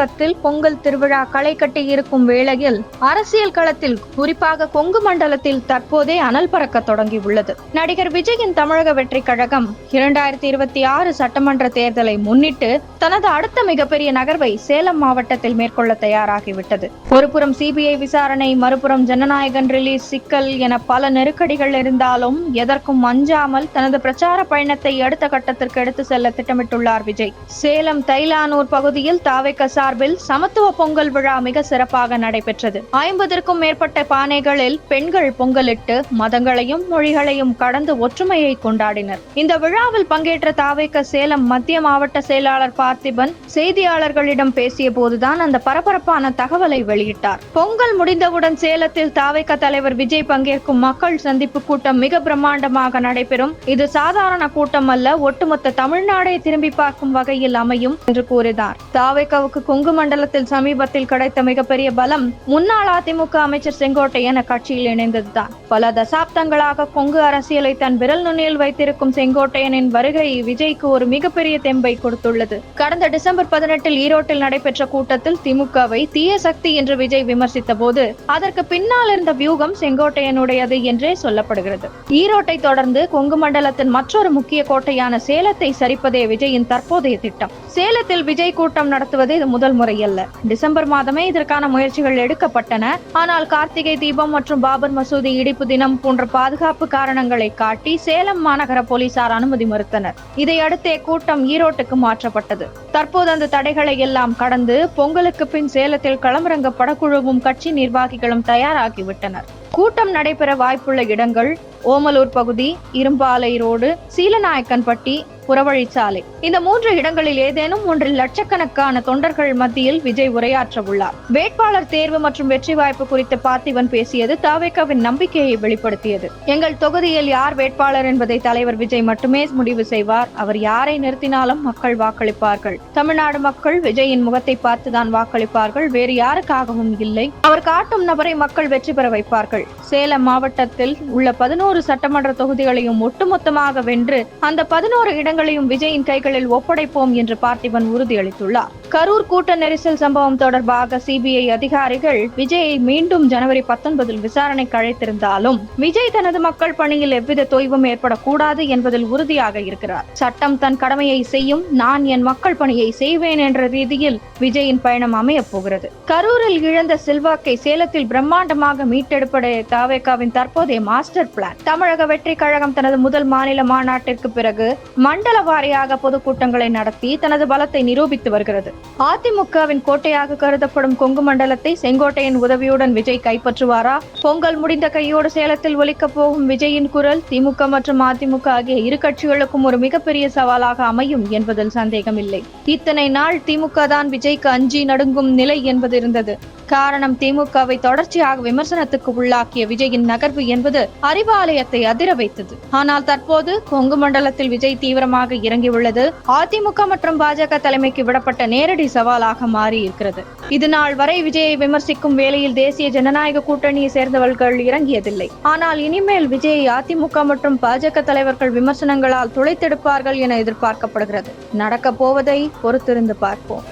தமிழகத்தில் பொங்கல் திருவிழா களை கட்டி இருக்கும் வேளையில் அரசியல் களத்தில் குறிப்பாக கொங்கு மண்டலத்தில் தற்போதே அனல் பறக்க தொடங்கியுள்ளது. நடிகர் விஜயின் தமிழக வெற்றி கழகம் 2026 சட்டமன்ற தேர்தலை முன்னிட்டு தனது அடுத்த மிகப்பெரிய நகர்வை சேலம் மாவட்டத்தில் மேற்கொள்ள தயாராகிவிட்டது. ஒருபுறம் சிபிஐ விசாரணை, மறுபுறம் ஜனநாயகன் ரிலீஸ் சிக்கல் என பல நெருக்கடிகள் இருந்தாலும் எதற்கும் அஞ்சாமல் தனது பிரச்சார பயணத்தை அடுத்த கட்டத்திற்கு எடுத்து செல்ல திட்டமிட்டுள்ளார் விஜய். சேலம் தைலானூர் பகுதியில் தாவேக சார்பில் சமத்துவ பொங்கல் விழா மிக சிறப்பாக நடைபெற்றது. 50க்கும் மேற்பட்ட பானைகளில் பெண்கள் பொங்கலிட்டு மதங்களையும் மொழிகளையும் கடந்து ஒற்றுமையை கொண்டாடினர். இந்த விழாவில் பங்கேற்ற தாவேக சேலம் மத்திய மாவட்ட செயலாளர் பார்த்திபன் செய்தியாளர்களிடம் பேசிய போதுதான் அந்த பரபரப்பான தகவலை வெளியிட்டார். பொங்கல் முடிந்தவுடன் சேலத்தில் தாவேக தலைவர் விஜய் பங்கேற்கும் மக்கள் சந்திப்பு கூட்டம் மிக பிரம்மாண்டமாக நடைபெறும். இது சாதாரண கூட்டம் அல்ல, ஒட்டுமொத்த தமிழ்நாடை திரும்பி பார்க்கும் வகையில் அமையும் என்று கூறினார். தாவேகாவுக்கு கொங்கு மண்டலத்தில் சமீபத்தில் கிடைத்த மிகப்பெரிய பலம் முன்னாள் அதிமுக அமைச்சர் செங்கோட்டையன் கட்சியில் இணைந்ததுதான். பல தசாப்தங்களாக கொங்கு அரசியலை தன் விரல் நுனியில் வைத்திருக்கும் செங்கோட்டையனின் வருகை விஜய்க்கு ஒரு மிகப்பெரிய தெம்பை கொடுத்துள்ளது. கடந்த டிசம்பர் 18 ஈரோட்டில் நடைபெற்ற கூட்டத்தில் திமுகவை தீய சக்தி என்று விஜய் விமர்சித்த போது அதற்கு பின்னால் இருந்த வியூகம் செங்கோட்டையனுடையது என்றே சொல்லப்படுகிறது. ஈரோட்டை தொடர்ந்து கொங்கு மண்டலத்தின் மற்றொரு முக்கிய கோட்டையான சேலத்தை சரிப்பதே விஜயின் தற்போதைய திட்டம். சேலத்தில் விஜய் கூட்டம் நடத்துவது இது முதல் முறையல்ல. டிசம்பர் மாதமே இதற்கான முயற்சிகள் எடுக்கப்பட்டன. ஆனால் கார்த்திகை தீபம் மற்றும் பாபர் மசூதி இடிப்பு தினம் போன்ற பாதுகாப்பு காரணங்களை காட்டி சேலம் மாநகர போலீசார் அனுமதி மறுத்தனர். இதையடுத்தே கூட்டம் ஈரோட்டுக்கு மாற்றப்பட்டது. தற்போது அந்த தடைகளை எல்லாம் கடந்து பொங்கலுக்கு பின் சேலத்தில் களமிறங்க படக்குழுவும் கட்சி நிர்வாகிகளும் தயாராகிவிட்டனர். கூட்டம் நடைபெற வாய்ப்புள்ள இடங்கள் ஓமலூர் பகுதி, இரும்பாலை ரோடு, சீலநாயக்கன்பட்டி, புறவழிச்சாலை. இந்த 3 இடங்களில் ஏதேனும் ஒன்றில் லட்சக்கணக்கான தொண்டர்கள் மத்தியில் விஜய் உரையாற்ற உள்ளார். வேட்பாளர் தேர்வு மற்றும் வெற்றி வாய்ப்பு குறித்து பார்த்திபன் பேசியது தாவேகாவின் நம்பிக்கையை வெளிப்படுத்தியது. எங்கள் தொகுதியில் யார் வேட்பாளர் என்பதை தலைவர் விஜய் மட்டுமே முடிவு செய்வார். அவர் யாரை நிறுத்தினாலும் மக்கள் வாக்களிப்பார்கள். தமிழ்நாடு மக்கள் விஜயின் முகத்தை பார்த்துதான் வாக்களிப்பார்கள், வேறு யாருக்காகவும் இல்லை. அவர் காட்டும் நபரை மக்கள் வெற்றி பெற வைப்பார்கள். சேலம் மாவட்டத்தில் உள்ள 11 சட்டமன்ற தொகுதிகளையும் ஒட்டுமொத்தமாக வென்று அந்த 11 இடங்களையும் விஜயின் கைகளில் ஒப்படைப்போம் என்று பார்த்திபன் உறுதியளித்துள்ளார். கரூர் கூட்ட நெரிசல் சம்பவம் தொடர்பாக சிபிஐ அதிகாரிகள் விஜயை மீண்டும் ஜனவரி 19 விசாரணைக்கு அழைத்திருந்தாலும் விஜய் தனது மக்கள் பணியில் எவ்வித தொய்வும் ஏற்படக்கூடாது என்பதில் உறுதியாக இருக்கிறார். சட்டம் தன் கடமையை செய்யும், நான் என் மக்கள் பணியை செய்வேன் என்ற ரீதியில் விஜயின் பயணம் அமையப் போகிறது. கரூரில் இழந்த செல்வாக்கை சேலத்தில் பிரம்மாண்டமாக மீட்டெடுப்பதே தாவேகாவின் தற்போதைய மாஸ்டர் பிளான். தமிழக வெற்றி கழகம் தனது முதல் மாநில மாநாட்டிற்கு பிறகு மண்டல வாரியாக பொதுக்கூட்டங்களை நடத்தி தனது பலத்தை நிரூபித்து வருகிறது. அதிமுகவின் கோட்டையாக கருதப்படும் கொங்கு மண்டலத்தை செங்கோட்டையின் உதவியுடன் விஜய் கைப்பற்றுவாரா? பொங்கல் முடிந்த கையோடு சேலத்தில் ஒலிக்கப் போகும் விஜயின் குரல் திமுக மற்றும் அதிமுக ஆகிய இரு கட்சிகளுக்கும் ஒரு மிகப்பெரிய சவாலாக அமையும் என்பதில் சந்தேகமில்லை. இத்தனை நாள் திமுக தான் விஜய்க்கு அஞ்சி நடுங்கும் நிலை என்பது இருந்தது. காரணம், திமுகவை தொடர்ச்சியாக விமர்சனத்துக்கு உள்ளாக்கிய விஜயின் நகர்வு என்பது அறிவாலயத்தை அதிர வைத்தது. ஆனால் தற்போது கொங்கு மண்டலத்தில் விஜய் தீவிரமாக இறங்கியுள்ளது அதிமுக மற்றும் பாஜக தலைமைக்கு விடப்பட்ட நேரடி சவாலாக மாறி இருக்கிறது. இது நாள் வரை விஜயை விமர்சிக்கும் வேளையில் தேசிய ஜனநாயக கூட்டணியை சேர்ந்தவர்கள் இறங்கியதில்லை. ஆனால் இனிமேல் விஜயை அதிமுக மற்றும் பாஜக தலைவர்கள் விமர்சனங்களால் துளைத்தெடுப்பார்கள் என எதிர்பார்க்கப்படுகிறது. நடக்கப் போவதை பொறுத்திருந்து பார்ப்போம்.